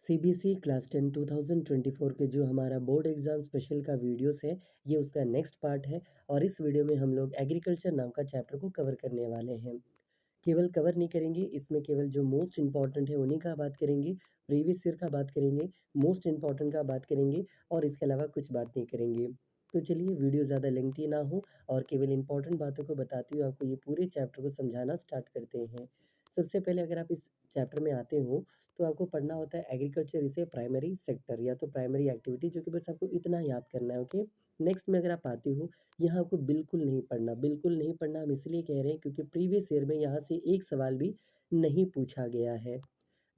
CBSE class 10 2024 के जो हमारा बोर्ड एग्ज़ाम स्पेशल का वीडियोस है, ये उसका नेक्स्ट पार्ट है और इस वीडियो में हम लोग एग्रीकल्चर नाम का चैप्टर को कवर करने वाले हैं। केवल कवर नहीं करेंगे, इसमें केवल जो मोस्ट इम्पॉर्टेंट है उन्हीं का बात करेंगे, प्रीवियस ईयर का बात करेंगे, मोस्ट इम्पॉर्टेंट का बात करेंगे और इसके अलावा कुछ बात नहीं करेंगे। तो चलिए वीडियो ज़्यादा लेंथी ना हो और केवल इम्पॉर्टेंट बातों को बताते हुए आपको ये पूरे चैप्टर को समझाना स्टार्ट करते हैं। सबसे पहले अगर आप इस चैप्टर में आते हो तो आपको पढ़ना होता है agriculture is a primary sector या तो प्राइमरी एक्टिविटी जो कि बस आपको इतना याद करना है, ओके। नेक्स्ट में अगर आप आते हो, यहाँ आपको बिल्कुल नहीं पढ़ना हम इसलिए कह रहे हैं क्योंकि प्रीवियस ईयर में यहाँ से एक सवाल भी नहीं पूछा गया है।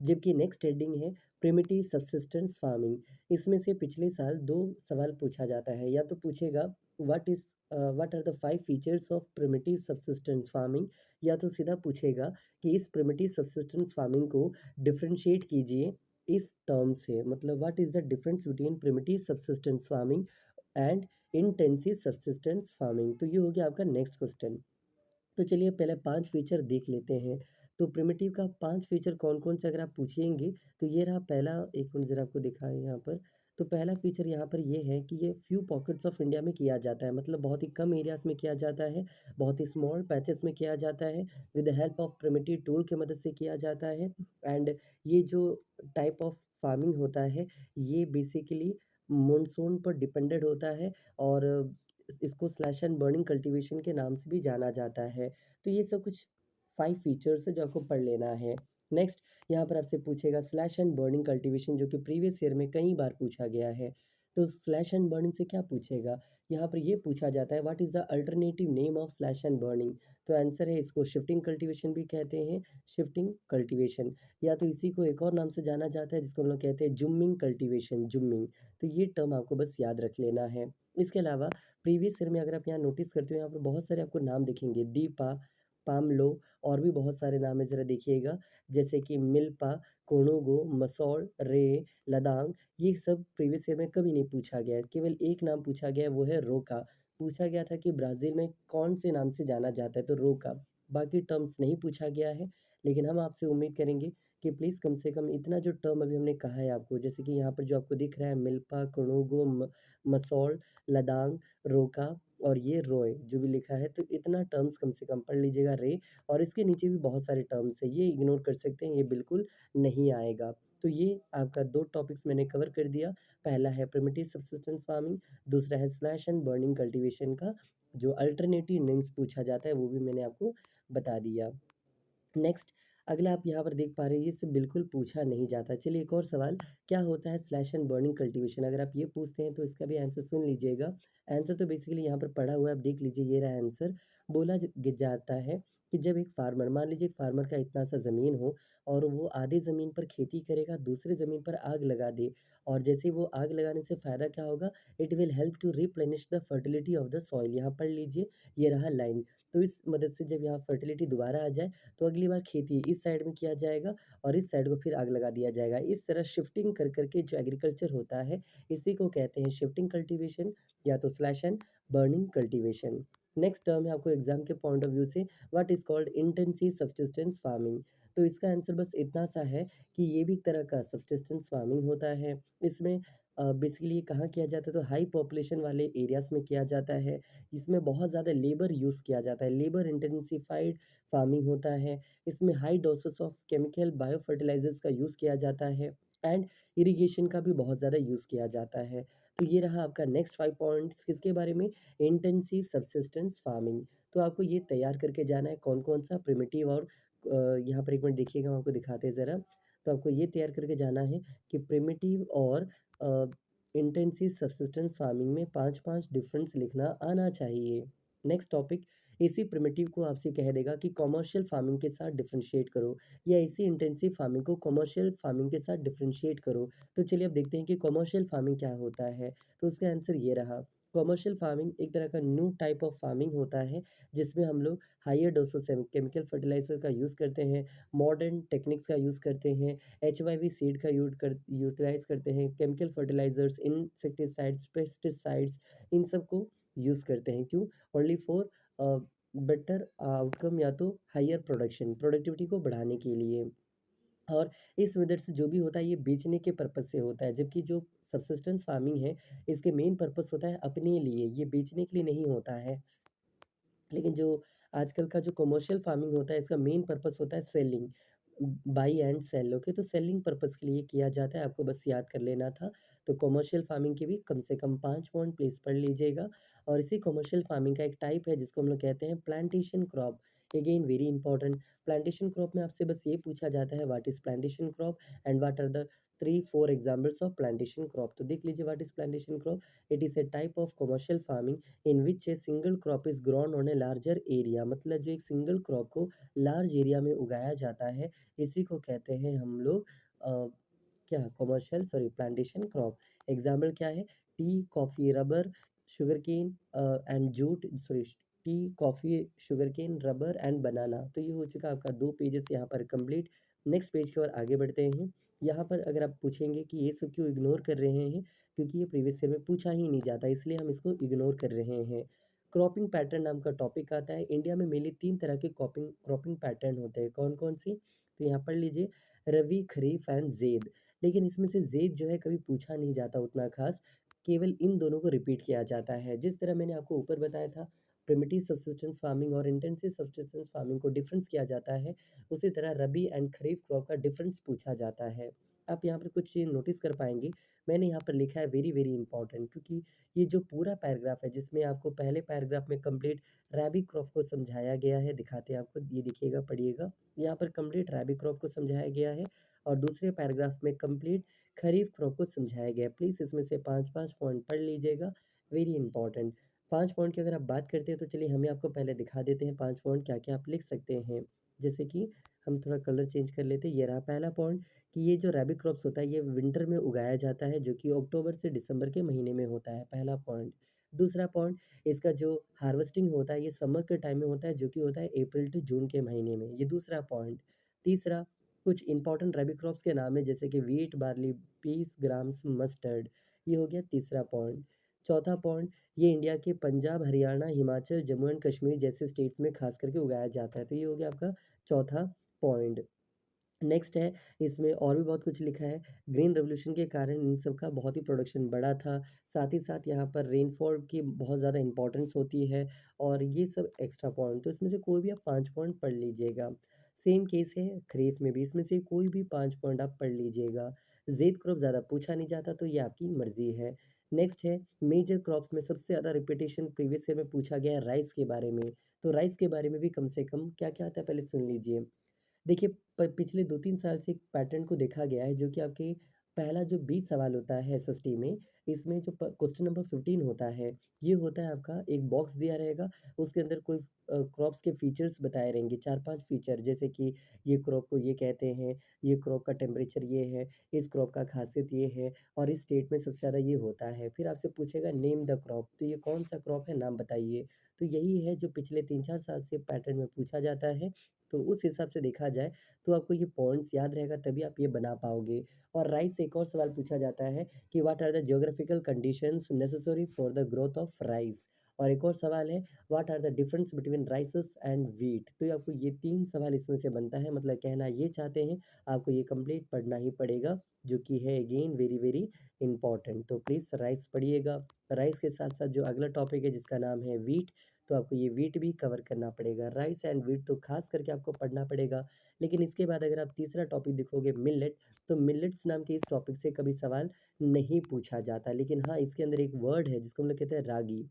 जबकि नेक्स्ट हेडिंग है प्रिमिटिव सब्सिस्टेंस फार्मिंग। इसमें से पिछले साल 2 सवाल पूछा जाता है, या तो पूछेगा what are the 5 features of primitive subsistence farming, या तो सीधा पूछेगा कि इस प्रिमिटिव सब्सिस्टेंस फार्मिंग को डिफरेंशिएट कीजिए इस टर्म से, मतलब what is the difference between primitive subsistence farming and intensive subsistence farming. तो ये हो गया आपका नेक्स्ट क्वेश्चन। तो चलिए पहले 5 फीचर देख लेते हैं। तो प्रिमिटिव का 5 फीचर कौन-कौन से अगर आप पूछेंगे तो ये रहा पहला। 1 मिनट ज़रा आपको दिखाएँ यहाँ पर। तो पहला फीचर यहाँ पर ये है कि ये फ्यू पॉकेट्स ऑफ इंडिया में किया जाता है, मतलब बहुत ही कम एरियाज़ में किया जाता है, बहुत ही स्मॉल पैचेस में किया जाता है, with the help of primitive tool की मदद से किया जाता है। एंड ये जो टाइप ऑफ फार्मिंग होता है, ये बेसिकली मानसून पर डिपेंडेंट होता है और इसको स्लैश एंड बर्निंग कल्टीवेशन के नाम से भी जाना जाता है। तो ये सब कुछ 5 फीचर्स है जो आपको पढ़ लेना है। नेक्स्ट यहाँ पर आपसे पूछेगा स्लैश एंड बर्निंग कल्टीवेशन, जो कि प्रीवियस ईयर में कई बार पूछा गया है। तो स्लैश एंड बर्निंग से क्या पूछेगा? यहाँ पर ये पूछा जाता है what is the alternative name of slash and burning? तो आंसर है इसको शिफ्टिंग कल्टीवेशन भी कहते हैं, शिफ्टिंग कल्टीवेशन, या तो इसी को एक और नाम से जाना जाता है जिसको हम लोग कहते हैं जुम्मिंग कल्टीवेशन, जुम्मिंग। तो ये टर्म आपको बस याद रख लेना है। इसके अलावा प्रीवियस ईयर में अगर आप यहाँ नोटिस करते हो, यहाँ पर बहुत सारे आपको नाम दिखेंगे, दीपा, पामलो और भी बहुत सारे नाम है, ज़रा देखिएगा, जैसे कि मिल्पा, कोणोगो, मसौल, रे, लदांग। ये सब प्रीवियस ईयर में कभी नहीं पूछा गया है, केवल एक नाम पूछा गया है, वो है रोका। पूछा गया था कि ब्राज़ील में कौन से नाम से जाना जाता है, तो रोका। बाकी टर्म्स नहीं पूछा गया है, लेकिन हम आपसे उम्मीद करेंगे कि प्लीज़ कम से कम इतना जो टर्म अभी हमने कहा है आपको, जैसे कि यहाँ पर जो आपको दिख रहा है मिल्पा, कोणोगो, मसौल, लदांग, रोका और ये रोय जो भी लिखा है, तो इतना टर्म्स कम से कम पढ़ लीजिएगा, रे। और इसके नीचे भी बहुत सारे टर्म्स हैं, ये इग्नोर कर सकते हैं, ये बिल्कुल नहीं आएगा। तो ये आपका 2 टॉपिक्स मैंने कवर कर दिया। पहला है प्रिमिटिव सब्सिस्टेंस फार्मिंग, दूसरा है स्लैश एंड बर्निंग कल्टीवेशन का जो अल्टरनेटिव नेम्स पूछा जाता है, वो भी मैंने आपको बता दिया। नेक्स्ट अगला आप यहाँ पर देख पा रहे हैं, ये इससे बिल्कुल पूछा नहीं जाता। चलिए एक और सवाल, क्या होता है स्लैश एंड बर्निंग कल्टीवेशन? अगर आप ये पूछते हैं तो इसका भी आंसर सुन लीजिएगा। आंसर तो बेसिकली यहाँ पर पड़ा हुआ है, आप देख लीजिए, ये रहा आंसर। बोला जाता है कि जब एक फार्मर, मान लीजिए एक फार्मर का इतना सा ज़मीन हो और वो आधे ज़मीन पर खेती करेगा, दूसरे ज़मीन पर आग लगा दे, और जैसे ही वो आग लगाने से फ़ायदा क्या होगा? It will help to replenish the fertility of the soil. यहाँ पढ़ लीजिए, ये रहा लाइन। तो इस मदद से जब यहाँ फर्टिलिटी दोबारा आ जाए तो अगली बार खेती इस साइड में किया जाएगा और इस साइड को फिर आग लगा दिया जाएगा। इस तरह शिफ्टिंग कर के जो एग्रीकल्चर होता है, इसी को कहते हैं शिफ्टिंग कल्टीवेशन या तो slash and burning cultivation. Next term है आपको एग्जाम के पॉइंट ऑफ व्यू से, what is called intensive subsistence farming. तो इसका आंसर बस इतना सा है कि ये भी एक तरह का सब्सिस्टेंस फार्मिंग होता है। इसमें बेसिकली कहाँ किया जाता है, तो हाई पॉपुलेशन वाले एरियाज में किया जाता है। इसमें बहुत ज़्यादा लेबर यूज़ किया जाता है, लेबर इंटेंसिफाइड फार्मिंग होता है। इसमें high doses of chemical bio fertilizers का यूज़ किया जाता है एंड इरिगेशन का भी बहुत ज़्यादा यूज़ किया जाता है। तो ये रहा आपका नेक्स्ट 5 पॉइंट्स किसके बारे में? Intensive subsistence farming. तो आपको ये तैयार करके जाना है कौन-कौन सा प्रिमिटिव और यहाँ पर 1 मिनट देखिएगा, हम आपको दिखाते हैं ज़रा। तो आपको ये तैयार करके जाना है कि प्रिमिटिव और अ, इंटेंसिव सब्सिस्टेंस फार्मिंग में 5-5 डिफरेंस लिखना आना चाहिए। नेक्स्ट टॉपिक, इसी प्रिमिटिव को आपसे कह देगा कि कमर्शियल फार्मिंग के साथ डिफरेंशिएट करो, या इसी इंटेंसिव फार्मिंग को कमर्शियल फार्मिंग के साथ डिफरेंशिएट करो। तो चलिए अब देखते हैं कि कमर्शियल फार्मिंग क्या होता है। तो उसका आंसर ये रहा, कमर्शियल फार्मिंग एक तरह का न्यू टाइप ऑफ फार्मिंग होता है जिसमें हम लोग हायर डोसेज से केमिकल फर्टिलाइजर का यूज़ करते हैं, मॉडर्न टेक्निक्स का यूज़ करते हैं, एचवाईवी सीड का यूटिलाइज़ करते हैं, केमिकल फर्टिलाइज़र्स, इंसेक्टिसाइड्स, पेस्टिसाइड्स, इन सब को यूज़ करते हैं। क्यों? ओनली फॉर बेटर आउटकम या तो हायर प्रोडक्टिविटी को बढ़ाने के लिए। और इस मेथड से जो भी होता है ये बेचने के पर्पज़ से होता है, जबकि जो सब्सिस्टेंस फार्मिंग है, इसके मेन पर्पज़ होता है अपने लिए, ये बेचने के लिए नहीं होता है। लेकिन जो आजकल का जो कमर्शियल फार्मिंग होता है इसका मेन पर्पस होता है selling, buy and sell. Okay, तो सेलिंग पर्पस के लिए किया जाता है, आपको बस याद कर लेना था। तो कमर्शियल फार्मिंग के भी कम से कम 5 पॉइंट प्लीज पढ़ लीजिएगा। और इसी कमर्शियल फार्मिंग का एक टाइप है जिसको हम लोग कहते हैं plantation crop. Again very important, plantation crop में आपसे बस ये पूछा जाता है what is plantation crop and what are the 3-4 examples of plantation crop. तो देख लीजिए what is plantation crop. It is a type of commercial farming in which a single crop is grown on a larger area. मतलब जो एक single crop को large area में उगाया जाता है, इसी को कहते हैं हम लोग क्या commercial sorry plantation crop. Example क्या है? Tea, coffee, rubber, sugar cane and jute sorry tea, coffee, sugar cane, rubber and banana. तो ये हो चुका आपका 2 पेजेस यहाँ पर कंप्लीट। नेक्स्ट पेज की ओर आगे बढ़ते हैं। यहाँ पर अगर आप पूछेंगे कि ये सब क्यों इग्नोर कर रहे हैं, क्योंकि ये प्रीवियस ईयर में पूछा ही नहीं जाता, इसलिए हम इसको इग्नोर कर रहे हैं। क्रॉपिंग पैटर्न नाम का टॉपिक आता है। इंडिया में मेनली 3 तरह के क्रॉपिंग क्रॉपिंग पैटर्न होते हैं। कौन-कौन से? तो यहाँ पढ़ लीजिए, रबी, खरीफ एंड ज़ेद। लेकिन इसमें से ज़ेद जो है कभी पूछा नहीं जाता उतना ख़ास, केवल इन दोनों को रिपीट किया जाता है। जिस तरह मैंने आपको ऊपर बताया था, प्रिमिटिव सब्सिस्टेंस फार्मिंग और इंटेंसिव सब्सिस्टेंस फार्मिंग को डिफरेंस किया जाता है, उसी तरह रबी एंड खरीफ क्रॉप का डिफरेंस पूछा जाता है। आप यहाँ पर कुछ चीज़ नोटिस कर पाएँगे, मैंने यहाँ पर लिखा है वेरी, वेरी इंपॉर्टेंट, क्योंकि ये जो पूरा पैराग्राफ है जिसमें आपको पहले पैराग्राफ में कंप्लीट रैबी क्रॉप को समझाया गया है, दिखाते हैं आपको, ये देखिएगा, पढ़िएगा। यहाँ पर कंप्लीट रैबी क्रॉप को समझाया गया है और दूसरे पैराग्राफ में कंप्लीट खरीफ क्रॉप को समझाया गया है। प्लीज़ इसमें से 5-5 पॉइंट पढ़ लीजिएगा, वेरी इंपॉर्टेंट। 5 पॉइंट की अगर आप बात करते हैं तो चलिए हमें आपको पहले दिखा देते हैं 5 पॉइंट क्या-क्या आप लिख सकते हैं। जैसे कि हम थोड़ा कलर चेंज कर लेते हैं। ये रहा पहला पॉइंट कि ये जो रैबी क्रॉप्स होता है ये विंटर में उगाया जाता है, जो कि अक्टूबर से दिसंबर के महीने में होता है, पहला पॉइंट। दूसरा पॉइंट, इसका जो हार्वेस्टिंग होता है ये समर के टाइम में होता है, जो कि होता है अप्रैल टू जून के महीने में, ये दूसरा पॉइंट। तीसरा, कुछ इंपॉर्टेंट रबी क्रॉप्स के नाम है जैसे कि wheat, barley, peas, grams, mustard, ये हो गया तीसरा पॉइंट। चौथा पॉइंट, ये इंडिया के पंजाब, हरियाणा, हिमाचल, जम्मू एंड कश्मीर जैसे स्टेट्स में खास करके उगाया जाता है, तो ये हो गया आपका चौथा पॉइंट। नेक्स्ट है, इसमें और भी बहुत कुछ लिखा है। ग्रीन रेवोल्यूशन के कारण इन सब का बहुत ही प्रोडक्शन बढ़ा था। साथ ही साथ यहाँ पर रेनफॉल की बहुत ज़्यादा इम्पोर्टेंस होती है और ये सब एक्स्ट्रा पॉइंट, तो इसमें से कोई भी आप 5 पॉइंट पढ़ लीजिएगा। सेम केस है खरीफ में भी, इसमें से कोई भी 5 पॉइंट आप पढ़ लीजिएगा। ज़ेद क्रॉप ज़्यादा पूछा नहीं जाता तो ये आपकी मर्ज़ी है। नेक्स्ट है, मेजर क्रॉप्स में सबसे ज़्यादा रिपीटेशन प्रीवियस ईयर में पूछा गया है राइस के बारे में। तो राइस के बारे में भी कम से कम क्या-क्या आता है पहले सुन लीजिए। देखिए, पिछले 2-3 साल से एक पैटर्न को देखा गया है जो कि आपके पहला जो 20 सवाल होता है एसएसटी में, इसमें जो क्वेश्चन नंबर 15 होता है, ये होता है आपका एक बॉक्स दिया रहेगा, उसके अंदर कोई क्रॉप्स के फीचर्स बताए रहेंगे, 4-5 फीचर, जैसे कि ये क्रॉप को ये कहते हैं, ये क्रॉप का टेम्परेचर ये है, इस क्रॉप का खासियत ये है और इस स्टेट में सबसे ज़्यादा ये होता है। फिर आपसे पूछेगा नेम द क्रॉप, तो ये कौन-सा क्रॉप है, नाम बताइए। तो यही है जो पिछले 3-4 साल से पैटर्न में पूछा जाता है। तो उस हिसाब से देखा जाए तो आपको ये पॉइंट्स याद रहेगा तभी आप ये बना पाओगे। और राइस से एक और सवाल पूछा जाता है कि what are the geographical conditions necessary for the growth of rice. और एक और सवाल है what are the difference between rices and wheat. तो आपको ये 3 सवाल इसमें से बनता है, मतलब कहना ये चाहते हैं आपको ये कंप्लीट पढ़ना ही पड़ेगा, जो कि है अगेन वेरी वेरी इंपॉर्टेंट। तो प्लीज़ राइस पढ़िएगा। राइस के साथ-साथ जो अगला टॉपिक है जिसका नाम है व्हीट, तो आपको ये व्हीट भी कवर करना पड़ेगा। राइस एंड व्हीट तो खास करके आपको पढ़ना पड़ेगा। लेकिन इसके बाद अगर आप तीसरा टॉपिक देखोगे मिलेट, तो मिलेट्स नाम के इस टॉपिक से कभी सवाल नहीं पूछा जाता। लेकिन हाँ, इसके अंदर एक वर्ड है जिसको हम लोग कहते हैं रागी।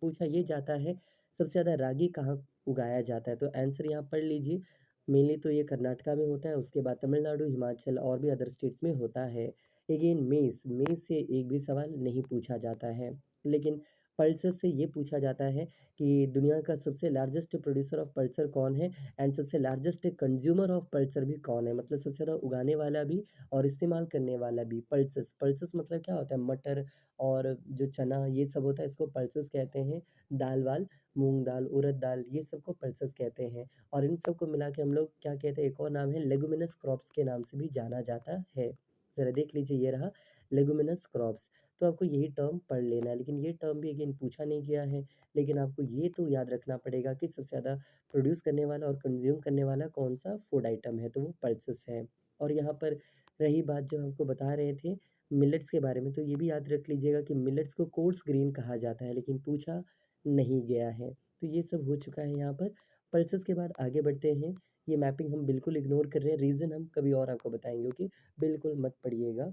पूछा ये जाता है सबसे ज़्यादा रागी कहाँ उगाया जाता है? तो आंसर यहाँ पढ़ लीजिए। मेनली तो ये कर्नाटका में होता है, उसके बाद तमिलनाडु, हिमाचल और भी अदर स्टेट्स में होता है। अगेन मेज़, मेज़ से एक भी सवाल नहीं पूछा जाता है। लेकिन पल्सेस से ये पूछा जाता है कि दुनिया का सबसे लार्जेस्ट प्रोड्यूसर ऑफ पल्सर कौन है एंड सबसे लार्जेस्ट कंज्यूमर ऑफ पल्सर भी कौन है? मतलब सबसे ज़्यादा उगाने वाला भी और इस्तेमाल करने वाला भी। पल्सेस, पल्सेस मतलब क्या होता है? मटर और जो चना ये सब होता है इसको पल्सेस कहते हैं। दाल-वाल, मूँग दाल, उड़द दाल, ये सबको पल्सेस कहते हैं। और इन सबको मिला के हम लोग क्या कहते हैं, एक और नाम है लेगुमिनस क्रॉप्स के नाम से भी जाना जाता है। ज़रा देख लीजिए, ये रहा लेगुमिनस क्रॉप्स। तो आपको यही टर्म पढ़ लेना है, लेकिन ये टर्म भी अगेन पूछा नहीं गया है। लेकिन आपको ये तो याद रखना पड़ेगा कि सबसे ज़्यादा प्रोड्यूस करने वाला और कंज़्यूम करने वाला कौन-सा फूड आइटम है, तो वो पल्सेस है। और यहाँ पर रही बात जो हमको बता रहे थे मिलेट्स के बारे में, तो ये भी याद रख लीजिएगा कि मिलेट्स को कोर्स ग्रेन कहा जाता है, लेकिन पूछा नहीं गया है। तो ये सब हो चुका है यहाँ पर। पल्सेस के बाद आगे बढ़ते हैं। ये मैपिंग हम बिल्कुल इग्नोर कर रहे हैं, रीज़न हम कभी और आपको बताएँगे, ओके? बिल्कुल मत पढ़िएगा।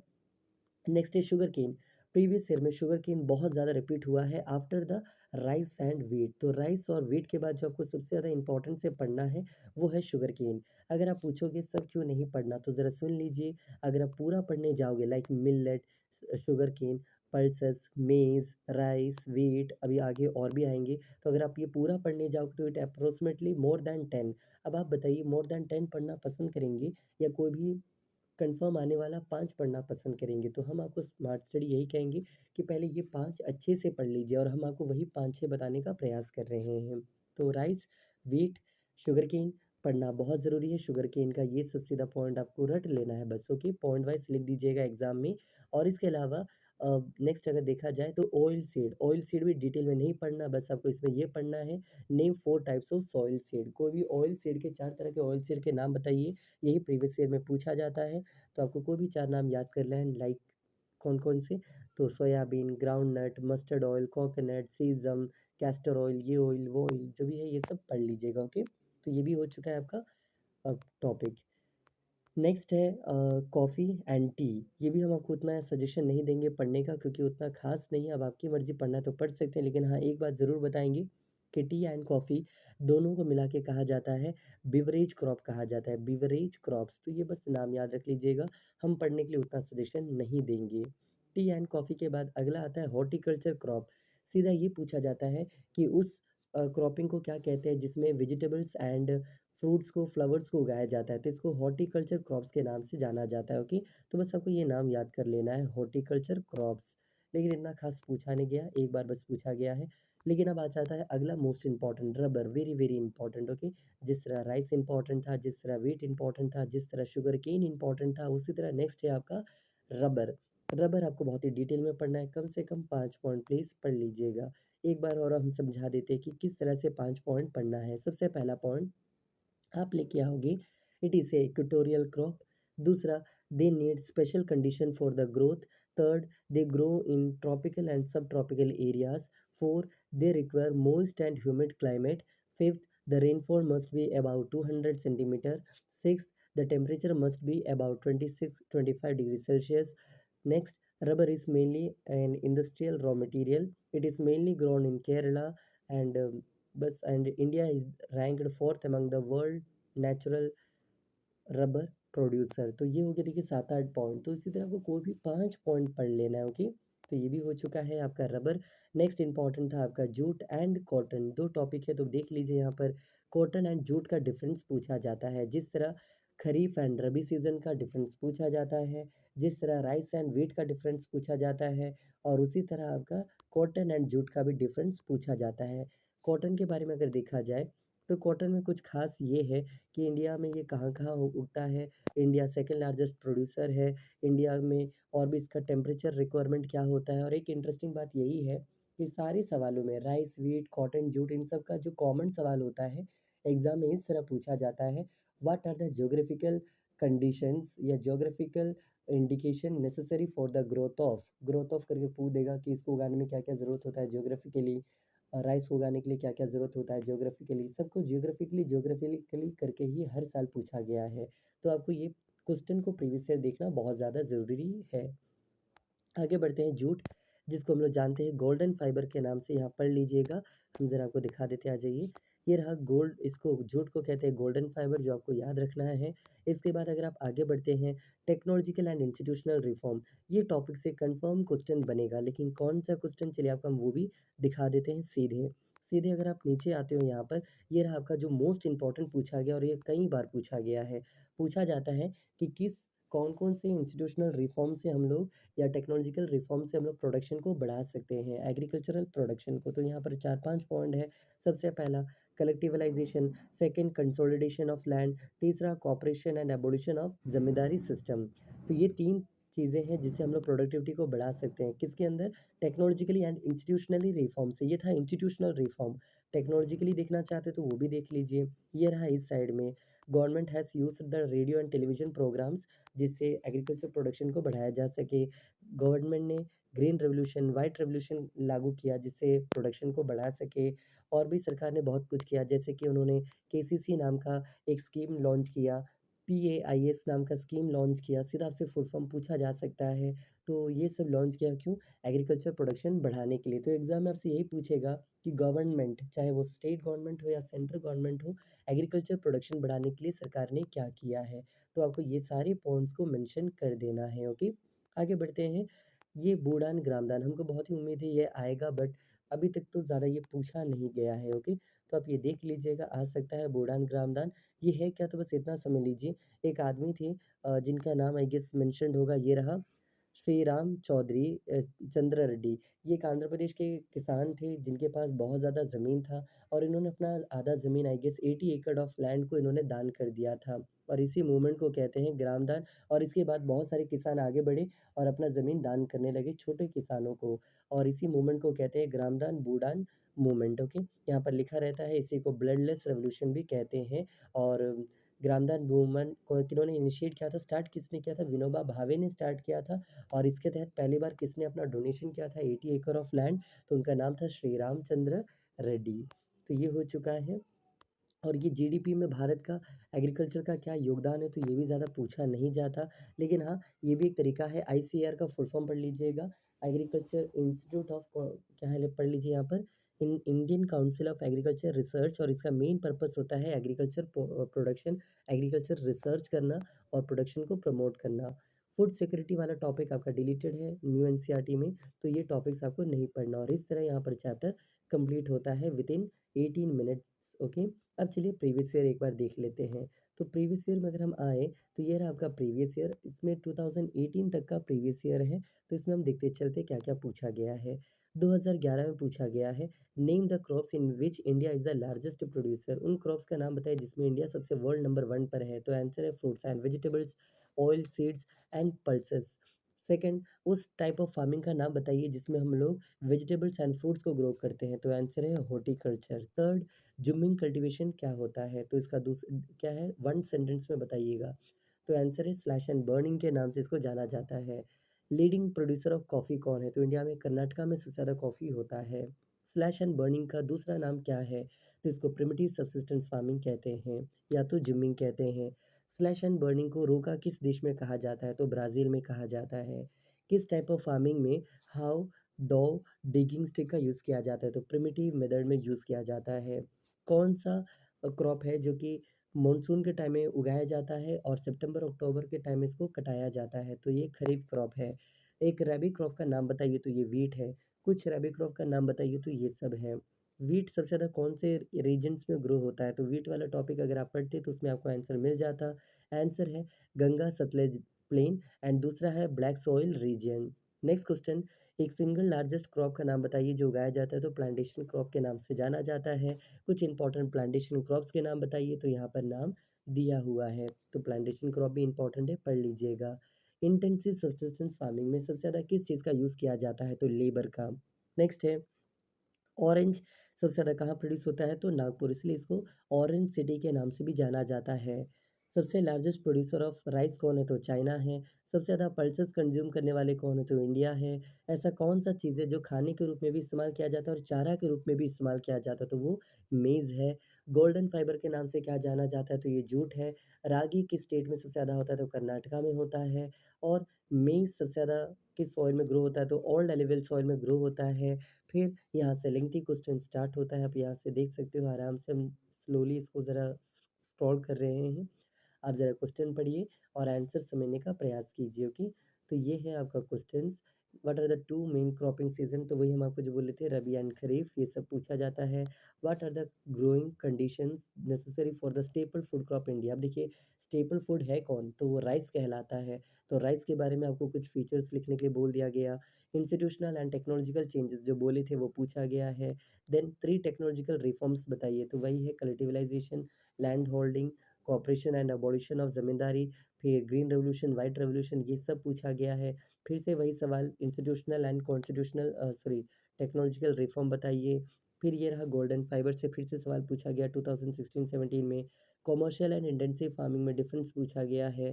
नेक्स्ट है शुगर केन। प्रीवियस ईयर में शुगर केन बहुत ज़्यादा रिपीट हुआ है after the rice and wheat. तो राइस और व्हीट के बाद जो आपको सबसे ज़्यादा इंपॉर्टेंट से पढ़ना है वो है शुगर केन। अगर आप पूछोगे सब क्यों नहीं पढ़ना, तो ज़रा सुन लीजिए। अगर आप पूरा पढ़ने जाओगे like millet, sugar cane, pulses, maize, rice, wheat, अभी आगे और भी आएँगे। तो अगर आप ये पूरा पढ़ने जाओगे तो इट अप्रॉक्सिमेटली मोर दैन 10। अब आप बताइए मोर दैन 10 पढ़ना पसंद करेंगे या कोई भी कन्फर्म आने वाला 5 पढ़ना पसंद करेंगे? तो हम आपको स्मार्ट स्टडी यही कहेंगे कि पहले ये 5 अच्छे से पढ़ लीजिए, और हम आपको वही 5-6 बताने का प्रयास कर रहे हैं। तो राइस, व्हीट, शुगरकेन पढ़ना बहुत ज़रूरी है। शुगरकेन का ये सब सीधा पॉइंट आपको रट लेना है बस, ओके? पॉइंट वाइज़ लिख दीजिएगा एग्ज़ाम में। और इसके अलावा नेक्स्ट अगर देखा जाए तो ऑयल सीड भी डिटेल में नहीं पढ़ना, बस आपको इसमें ये पढ़ना है name 4 types of soil seed. कोई भी ऑयल सीड के 4 तरह के ऑयल सीड के नाम बताइए, यही प्रीवियस ईयर में पूछा जाता है। तो आपको कोई भी 4 नाम याद कर लें लाइक कौन-कौन से, तो soybean, groundnut, mustard oil, coconut, sesame, castor oil, ये ऑयल, वो ऑयल जो भी है ये सब पढ़ लीजिएगा, ओके? तो ये भी हो चुका है आपका टॉपिक। नेक्स्ट है कॉफ़ी एंड टी। ये भी हम आपको उतना सजेशन नहीं देंगे पढ़ने का, क्योंकि उतना ख़ास नहीं है। अब आपकी मर्ज़ी, पढ़ना है तो पढ़ सकते हैं, लेकिन हाँ, एक बात ज़रूर बताएँगे कि टी एंड कॉफ़ी दोनों को मिला के कहा जाता है बिवरेज क्रॉप कहा जाता है, बिवरेज क्रॉप्स। तो ये बस नाम याद रख लीजिएगा, हम पढ़ने के लिए उतना सजेशन नहीं देंगे। टी एंड कॉफ़ी के बाद अगला आता है हॉर्टिकल्चर क्रॉप। सीधा ये पूछा जाता है कि उस क्रॉपिंग को क्या कहते हैं जिसमें वेजिटेबल्स एंड फ्रूट्स को, फ्लावर्स को उगाया जाता है, तो इसको हॉर्टिकल्चर क्रॉप्स के नाम से जाना जाता है, ओके? तो बस आपको ये नाम याद कर लेना है, हॉर्टिकल्चर क्रॉप्स। लेकिन इतना खास पूछा नहीं गया, एक बार बस पूछा गया है। लेकिन अब आ जाता है अगला most important, rubber, very very important, okay? जिस तरह राइस इंपॉर्टेंट था, जिस तरह व्हीट इंपॉर्टेंट था, जिस तरह शुगर केन इंपॉर्टेंट था, उसी तरह नेक्स्ट है आपका रबर। रबर आपको बहुत ही डिटेल में पढ़ना है, कम से कम 5 पॉइंट प्लीज़ पढ़ लीजिएगा। एक बार और हम समझा देते हैं कि किस तरह से 5 पॉइंट पढ़ना है। सबसे पहला पॉइंट आप लेके आओगे, it is a equatorial crop. दूसरा, they need special condition for the growth. Third, they grow in tropical and subtropical areas. Four, they require moist and humid climate. Fifth, the rainfall must be about 200 centimetre. Six, the temperature must be about 26-25 degree Celsius. Next, rubber is mainly an industrial raw material. It is mainly grown in Kerala, and and India is ranked fourth among the world natural rubber producer. तो ये हो गया देखिए 7-8 point. तो इसी तरह आपको कोई भी 5 पॉइंट पढ़ लेना है, ओके? तो ये भी हो चुका है आपका रबर। नेक्स्ट इंपॉर्टेंट था आपका जूट एंड कॉटन। 2 टॉपिक है, तो देख लीजिए यहाँ पर कॉटन एंड जूट का डिफरेंस पूछा जाता है। जिस तरह खरीफ एंड रबी सीजन का डिफरेंस पूछा जाता है, जिस तरह राइस एंड व्हीट का डिफरेंस पूछा जाता है, और उसी तरह आपका कॉटन एंड जूट का भी डिफरेंस पूछा जाता है। कॉटन के बारे में अगर देखा जाए, तो कॉटन में कुछ खास ये है कि इंडिया में ये कहाँ-कहाँ उगता है। इंडिया सेकंड लार्जेस्ट प्रोड्यूसर है। इंडिया में और भी इसका टेम्परेचर रिक्वायरमेंट क्या होता है, और एक इंटरेस्टिंग बात यही है कि सारे सवालों में राइस, व्हीट, कॉटन, जूट इन सब का जो कॉमन सवाल होता है, एग्ज़ाम में इस तरह पूछा जाता है, what are the geographical conditions या geographical indication necessary for the growth of करके पूछ देगा कि इसको उगाने में क्या-क्या ज़रूरत होता है ज्योग्राफिकली। राइस उगाने के लिए क्या-क्या ज़रूरत होता है ज्योग्राफिकली, सबको ज्योग्राफिकली करके ही हर साल पूछा गया है। तो आपको ये क्वेश्चन को प्रीवियस ईयर देखना बहुत ज़्यादा ज़रूरी है। आगे बढ़ते हैं जूट, जिसको हम लोग जानते हैं गोल्डन फाइबर के नाम से, यहाँ पढ़ लीजिएगा। हम ज़रा आपको दिखा देते हैं, आ जाइए। ये रहा गोल्ड, इसको जूट को कहते हैं गोल्डन फाइबर, जो आपको याद रखना है। इसके बाद अगर आप आगे बढ़ते हैं, टेक्नोलॉजिकल एंड इंस्टीट्यूशनल रिफॉर्म। ये टॉपिक से कंफर्म क्वेश्चन बनेगा, लेकिन कौन सा क्वेश्चन, चलिए आपको हम वो भी दिखा देते हैं सीधे। सीधे अगर आप नीचे आते हो यहाँ पर, ये रहा आपका जो मोस्ट इम्पोर्टेंट पूछा गया, और ये कई बार पूछा गया है। पूछा जाता है कि कौन-कौन से इंस्टीट्यूशनल रिफॉर्म से हम लोग या टेक्नोलॉजिकल रिफॉर्म से हम लोग प्रोडक्शन को बढ़ा सकते हैं, एग्रीकल्चरल प्रोडक्शन को। तो यहाँ पर 4-5 पॉइंट है। सबसे पहला कलेक्टिवलाइजेशन, सेकंड कंसोलिडेशन ऑफ लैंड, तीसरा cooperation and abolition of ज़मींदारी system. तो ये 3 चीज़ें हैं जिससे हम लोग प्रोडक्टिविटी को बढ़ा सकते हैं। किसके अंदर? टेक्नोलॉजिकली एंड इंस्टीट्यूशनली रिफॉर्म से। ये था इंस्टीट्यूशनल रिफॉर्म। टेक्नोलॉजिकली देखना चाहते तो वो भी देख लीजिए। ये रहा इस साइड में, government has used the radio and television programmes जिससे एग्रीकल्चर प्रोडक्शन को बढ़ाया जा सके। गवर्नमेंट ने ग्रीन रेवोल्यूशन, व्हाइट रेवोल्यूशन लागू किया जिससे प्रोडक्शन को बढ़ा सके। और भी सरकार ने बहुत कुछ किया जैसे कि उन्होंने केसीसी नाम का एक स्कीम लॉन्च किया। पीएआईएस नाम का स्कीम लॉन्च किया, सीधा आपसे फुल फॉर्म पूछा जा सकता है। तो ये सब लॉन्च किया क्यों? एग्रीकल्चर प्रोडक्शन बढ़ाने के लिए। तो एग्ज़ाम में आपसे यही पूछेगा कि गवर्नमेंट, चाहे वो स्टेट गवर्नमेंट हो या सेंट्रल गवर्नमेंट हो, एग्रीकल्चर प्रोडक्शन बढ़ाने के लिए सरकार ने क्या किया है? तो आपको ये सारे पॉइंट्स को मेंशन कर देना है, ओके? आगे बढ़ते हैं। ये बूड़ान ग्रामदान हमको बहुत ही उम्मीद है ये आएगा, बट अभी तक तो ज़्यादा ये पूछा नहीं गया है, ओके? तो आप ये देख लीजिएगा, आ सकता है बूड़ान ग्रामदान। ये है क्या? तो बस इतना समझ लीजिए। एक आदमी थे जिनका नाम आई गेस मेंशन्ड होगा, ये रहा श्री राम चौधरी चंद्र रेड्डी। ये एक आंध्र प्रदेश के किसान थे जिनके पास बहुत ज़्यादा ज़मीन था और इन्होंने अपना आधा ज़मीन आई गेस 80 एकड़ ऑफ लैंड को इन्होंने दान कर दिया था और इसी मूवमेंट को कहते हैं ग्राम दान। और इसके बाद बहुत सारे किसान आगे बढ़े और अपना ज़मीन दान करने लगे छोटे किसानों को और इसी मूवमेंट को कहते हैं ग्राम दान बूडान मूवमेंट, ओके? यहाँ पर लिखा रहता है, इसी को ब्लडलेस रेवोल्यूशन भी कहते हैं। और ग्रामदान मूवमेंट को किन्होंने इनिशिएट किया था, स्टार्ट किसने किया था? विनोबा भावे ने स्टार्ट किया था। और इसके तहत पहली बार किसने अपना डोनेशन किया था 80 एकड़ ऑफ लैंड? तो उनका नाम था श्री रामचंद्र रेड्डी। तो ये हो चुका है। और ये जीडीपी में भारत का एग्रीकल्चर का क्या योगदान है, तो ये भी ज़्यादा पूछा नहीं जाता। लेकिन हाँ, ये भी एक तरीका है। आईसीएआर का फुल फॉर्म पढ़ लीजिएगा, एग्रीकल्चर इंस्टीट्यूट ऑफ क्या है पढ़ लीजिए यहाँ पर, Indian council of agriculture research. और इसका मेन पर्पस होता है एग्रीकल्चर प्रोडक्शन, एग्रीकल्चर रिसर्च करना और प्रोडक्शन को प्रमोट करना। फूड सिक्योरिटी वाला टॉपिक आपका डिलीटेड है न्यू एनसीईआरटी में, तो ये टॉपिक्स आपको नहीं पढ़ना। और इस तरह यहाँ पर चैप्टर कंप्लीट होता है विद इन 18 मिनट्स, ओके? अब चलिए प्रीवियस ईयर एक बार देख लेते हैं। तो प्रीवियस ईयर में अगर हम आए तो ये रहा आपका प्रीवियस ईयर, इसमें 2018 तक का प्रीवियस ईयर है। तो इसमें हम देखते चलते क्या क्या पूछा गया है। 2011 में पूछा गया है, name the crops in which India is the largest producer. उन क्रॉप्स का नाम बताइए जिसमें इंडिया सबसे वर्ल्ड नंबर 1 पर है। तो आंसर है fruits and vegetables, oil seeds and pulses. Second, उस टाइप ऑफ फार्मिंग का नाम बताइए जिसमें हम लोग वेजिटेबल्स एंड फ्रूट्स को ग्रो करते हैं। तो आंसर है हॉर्टिकल्चर। थर्ड, जुमिंग कल्टीवेशन क्या होता है? तो इसका क्या है, वन सेंटेंस में बताइएगा। तो आंसर है स्लैश एंड बर्निंग के नाम से इसको जाना जाता है। लीडिंग प्रोड्यूसर ऑफ कॉफ़ी कौन है? तो इंडिया में कर्नाटका में सबसे ज़्यादा कॉफ़ी होता है। स्लैश एंड बर्निंग का दूसरा नाम क्या है? तो इसको प्रिमिटिव सब्सिस्टेंस फार्मिंग कहते हैं या तो जिमिंग कहते हैं। स्लैश एंड बर्निंग को रोका किस देश में कहा जाता है? तो ब्राज़ील में कहा जाता है। किस टाइप ऑफ फार्मिंग में हाउ डॉ डिगिंग स्टिक का यूज़ किया जाता है? तो प्रिमिटिव मेथड में यूज़ किया जाता है। कौन-सा क्रॉप है जो कि मानसून के टाइम में उगाया जाता है और सितंबर-अक्टूबर के टाइम में इसको कटाया जाता है? तो ये खरीफ क्रॉप है। एक रबी क्रॉप का नाम बताइए, तो ये व्हीट है। कुछ रबी क्रॉप का नाम बताइए, तो ये सब है। व्हीट सबसे ज़्यादा कौन से रीजन्स में ग्रो होता है? तो व्हीट वाला टॉपिक अगर आप पढ़ते तो उसमें आपको आंसर मिल जाता। आंसर है गंगा सतलज प्लेन एंड दूसरा है black soil region. Next question, एक सिंगल लार्जेस्ट क्रॉप का नाम बताइए जो उगाया जाता है, तो प्लांटेशन क्रॉप के नाम से जाना जाता है। कुछ इंपॉर्टेंट प्लांटेशन क्रॉप्स के नाम बताइए, तो यहाँ पर नाम दिया हुआ है। तो प्लांटेशन क्रॉप भी इंपॉर्टेंट है, पढ़ लीजिएगा। इंटेंसिव सब्सिस्टेंस फार्मिंग में सबसे ज़्यादा किस चीज़ का यूज़ किया जाता है? तो लेबर का। नेक्स्ट है ऑरेंज सबसे ज़्यादा कहाँ प्रोड्यूस होता है? तो नागपुर, इसलिए इसको ऑरेंज सिटी के नाम से भी जाना जाता है। सबसे लार्जेस्ट प्रोड्यूसर ऑफ राइस कौन है? तो चाइना है। सबसे ज़्यादा पल्सेस कंज्यूम करने वाले कौन है? तो इंडिया है। ऐसा कौन-सा चीज़ है जो खाने के रूप में भी इस्तेमाल किया जाता है और चारा के रूप में भी इस्तेमाल किया जाता है? तो वो मेज़ है। गोल्डन फाइबर के नाम से क्या जाना जाता है? तो ये जूट है। रागी किस स्टेट में सबसे ज़्यादा होता है? तो कर्नाटका में होता है। और मेज़ सबसे ज़्यादा किस सॉइल में ग्रो होता है? तो ऑल एलुवियल सॉइल में ग्रो होता है। फिर यहाँ से लेंथी क्वेश्चन स्टार्ट होता है, आप यहाँ से देख सकते हो आराम से, हम स्लोली इसको ज़रा स्क्रॉल कर रहे हैं। आप ज़रा क्वेश्चन पढ़िए और आंसर समझने का प्रयास कीजिए, ओके? तो ये है आपका questions. What are the two main cropping season? तो वही हम आपको जो बोले थे, रबी एंड खरीफ, ये सब पूछा जाता है। What are the growing conditions necessary for the staple food crop India? अब देखिए स्टेपल फूड है कौन? तो वो राइस कहलाता है। तो राइस के बारे में आपको कुछ फीचर्स लिखने के लिए बोल दिया गया। इंस्टीट्यूशनल एंड टेक्नोलॉजिकल चेंजेस जो बोले थे वो पूछा गया है। देन 3 टेक्नोलॉजिकल रिफॉर्म्स बताइए, तो वही है collectivization, land holding, corporation and abolition of zamindari. फिर ग्रीन रेवोल्यूशन, व्हाइट रेवोल्यूशन ये सब पूछा गया है। फिर से वही सवाल institutional and constitutional technological reform बताइए। फिर ये रहा गोल्डन फाइबर से फिर से सवाल पूछा गया 2016-17 में। कॉमर्शियल एंड इंटेंसिव फार्मिंग में डिफरेंस पूछा गया है,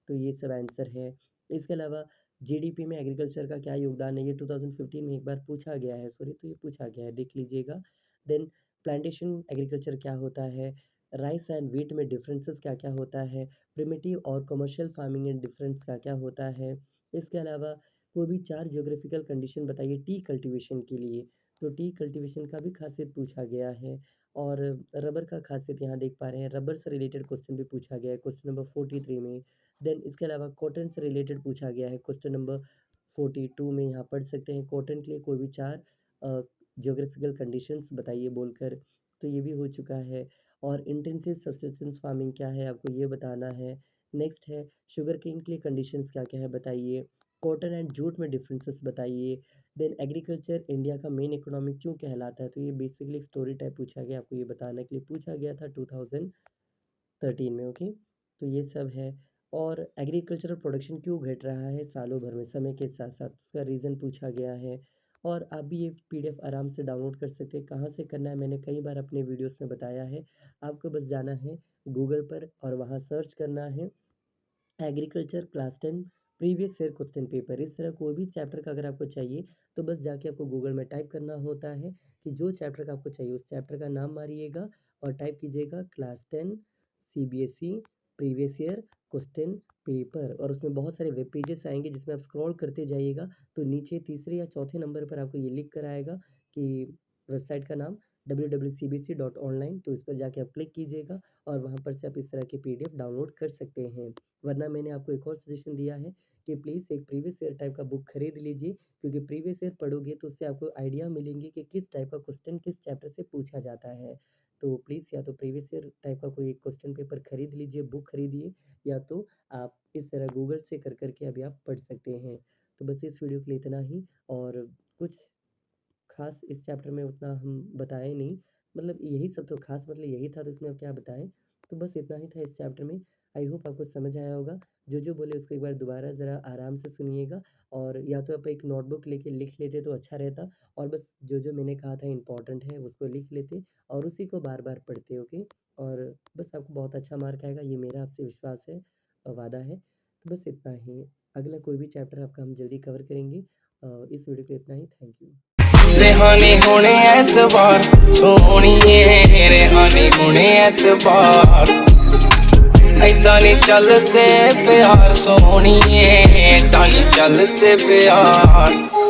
तो ये सब आंसर है। इसके अलावा जीडीपी में एग्रीकल्चर का क्या योगदान है, ये 2015 में एक बार पूछा गया है, सॉरी, तो ये पूछा गया है, देख लीजिएगा। देन प्लांटेशन एग्रीकल्चर क्या होता है, राइस एंड व्हीट में डिफरेंसेस क्या क्या होता है, प्रिमिटिव और कमर्शियल फार्मिंग एंड डिफरेंस क्या क्या होता है। इसके अलावा कोई भी 4 ज्योग्राफिकल कंडीशन बताइए टी कल्टीवेशन के लिए, तो टी कल्टीवेशन का भी खासियत पूछा गया है। और रबर का खासियत यहाँ देख पा रहे हैं, रबर से रिलेटेड क्वेश्चन भी पूछा गया है क्वेश्चन नंबर 43 में। देन इसके अलावा कॉटन से रिलेटेड पूछा गया है क्वेश्चन नंबर 42 में, यहाँ पढ़ सकते हैं कॉटन के लिए कोई भी 4 ज्योग्राफिकल कंडीशंस बताइए बोलकर, तो ये भी हो चुका है। और इंटेंसिव सब्सिस्टेंस फार्मिंग क्या है आपको ये बताना है। नेक्स्ट है शुगर केन के लिए कंडीशंस क्या क्या है बताइए। कॉटन एंड जूट में डिफरेंसेस बताइए। देन एग्रीकल्चर इंडिया का मेन इकोनॉमी क्यों कहलाता है, तो ये बेसिकली एक स्टोरी टाइप पूछा गया, आपको ये बताने के लिए पूछा गया था 2013 में। ओके, तो ये सब है। और एग्रीकल्चरल प्रोडक्शन क्यों घट रहा है सालों भर में समय के साथ साथ, उसका रीज़न पूछा गया है। और आप भी ये पीडीएफ आराम से डाउनलोड कर सकते हैं। कहाँ से करना है मैंने कई बार अपने वीडियोस में बताया है, आपको बस जाना है गूगल पर और वहाँ सर्च करना है agriculture class 10 previous year question paper. इस तरह कोई भी चैप्टर का अगर आपको चाहिए तो बस जाके आपको गूगल में टाइप करना होता है कि जो चैप्टर का आपको चाहिए उस चैप्टर का नाम मारिएगा और टाइप कीजिएगा class 10 CBSE previous year question paper, और उसमें बहुत सारे वेब पेजेस आएंगे जिसमें आप स्क्रॉल करते जाइएगा तो नीचे तीसरे या चौथे नंबर पर आपको ये लिख कर आएगा कि वेबसाइट का नाम www.cbsc.online, तो इस पर जाके आप क्लिक कीजिएगा और वहाँ पर से आप इस तरह के पीडीएफ डाउनलोड कर सकते हैं। वरना मैंने आपको एक और सजेशन दिया है कि प्लीज़ एक प्रीवियस ईयर टाइप का बुक खरीद लीजिए, क्योंकि प्रीवियस ईयर पढ़ोगे तो उससे आपको आइडिया मिलेंगे कि किस टाइप का क्वेश्चन किस चैप्टर से पूछा जाता है। तो प्लीज़ या तो प्रीवियस ईयर टाइप का कोई क्वेश्चन पेपर खरीद लीजिए, बुक खरीदिए, या तो आप इस तरह गूगल से कर करके अभी आप पढ़ सकते हैं। तो बस इस वीडियो के लिए इतना ही, और कुछ खास इस चैप्टर में उतना हम बताए नहीं, मतलब यही सब तो खास मतलब यही था, तो इसमें अब क्या बताएं। तो बस इतना ही था इस चैप्टर में। आई होप आपको समझ आया होगा। जो बोले उसको एक बार दोबारा ज़रा आराम से सुनिएगा, और या तो आप एक नोटबुक लेके लिख लेते तो अच्छा रहता, और बस जो मैंने कहा था इम्पॉर्टेंट है उसको लिख लेते और उसी को बार बार पढ़ते। ओके, और बस आपको बहुत अच्छा मार्क आएगा, ये मेरा आपसे विश्वास है और वादा है। तो बस इतना ही, अगला कोई भी चैप्टर आपका हम जल्दी कवर करेंगे। इस वीडियो के लिए इतना ही, थैंक यू। रेहानी होने एतबार सोहणीए, रेहानी होने एतबार ऐदां नी चलदे प्यार सोहणीए, ऐदां नी चलदे प्यार।